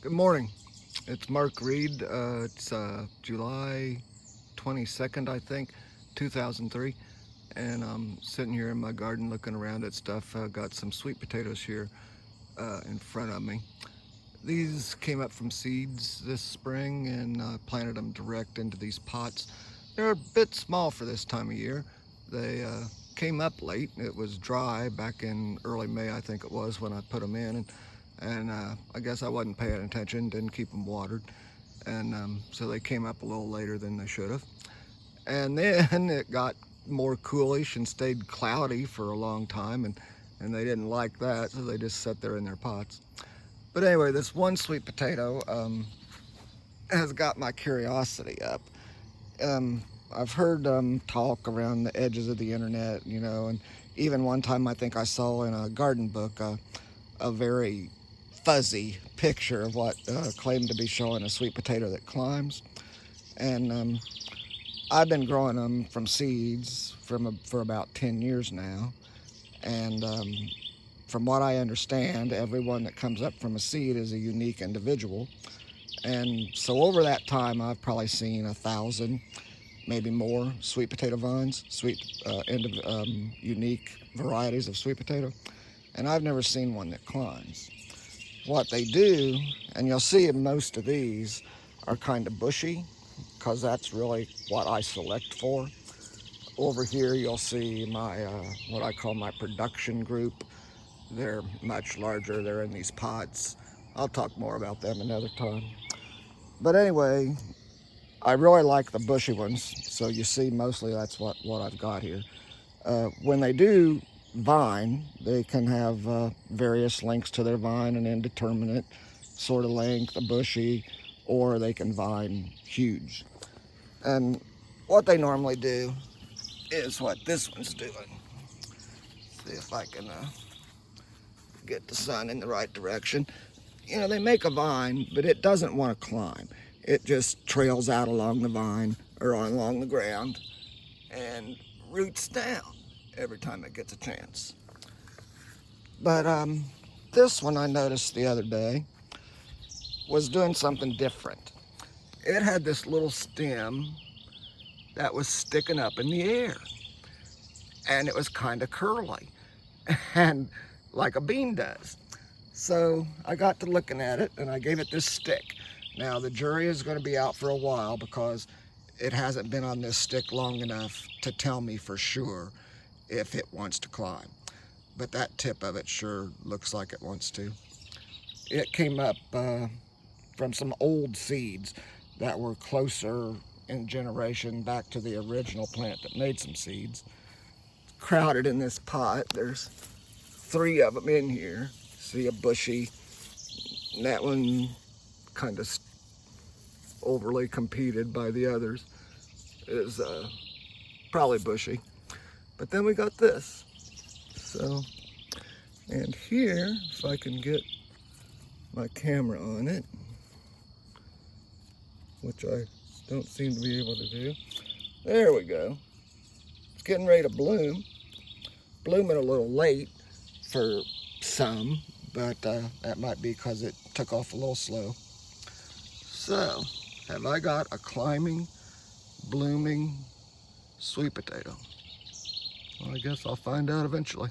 Good morning. It's Mark Reed. It's July 22nd, I think, 2003. And I'm sitting here in my garden looking around at stuff. Got some sweet potatoes here in front of me. These came up from seeds this spring and planted them direct into these pots. They're a bit small for this time of year. They came up late. It was dry back in early May, I think it was, when I put them in. And I guess I wasn't paying attention, didn't keep them watered. And so they came up a little later than they should have. And then it got more coolish and stayed cloudy for a long time. And they didn't like that, so they just sat there in their pots. But anyway, this one sweet potato has got my curiosity up. I've heard talk around the edges of the internet, and even one time I think I saw in a garden book a very fuzzy picture of what claimed to be showing a sweet potato that climbs. And I've been growing them from seeds for about 10 years now. And from what I understand, everyone that comes up from a seed is a unique individual. And so over that time, I've probably seen 1,000, maybe more, sweet potato vines, unique varieties of sweet potato. And I've never seen one that climbs. What they do, and you'll see most of these are kind of bushy, because that's really what I select for. Over here you'll see my what I call my production group. They're much larger. They're in these pots. I'll talk more about them another time. But anyway, I really like the bushy ones, so you see mostly that's what I've got here. When they do vine, they can have various lengths to their vine, an indeterminate sort of length, a bushy, or they can vine huge. And what they normally do is what this one's doing. See if I can get the sun in the right direction. They make a vine, but it doesn't want to climb. It just trails out along the vine or along the ground and roots down every time it gets a chance. But this one I noticed the other day was doing something different. It had this little stem that was sticking up in the air, and it was kind of curly and like a bean does. So I got to looking at it and I gave it this stick. Now the jury is going to be out for a while because it hasn't been on this stick long enough to tell me for sure if it wants to climb. But that tip of it sure looks like it wants to. It came up from some old seeds that were closer in generation back to the original plant that made some seeds. It's crowded in this pot. There's 3 of them in here. See a bushy, and that one kind of overly competed by the others, is probably bushy. But then we got this. So, and here, if I can get my camera on it, which I don't seem to be able to do. There we go. It's getting ready to bloom. Blooming a little late for some, but that might be because it took off a little slow. So, have I got a climbing, blooming sweet potato? Well, I guess I'll find out eventually.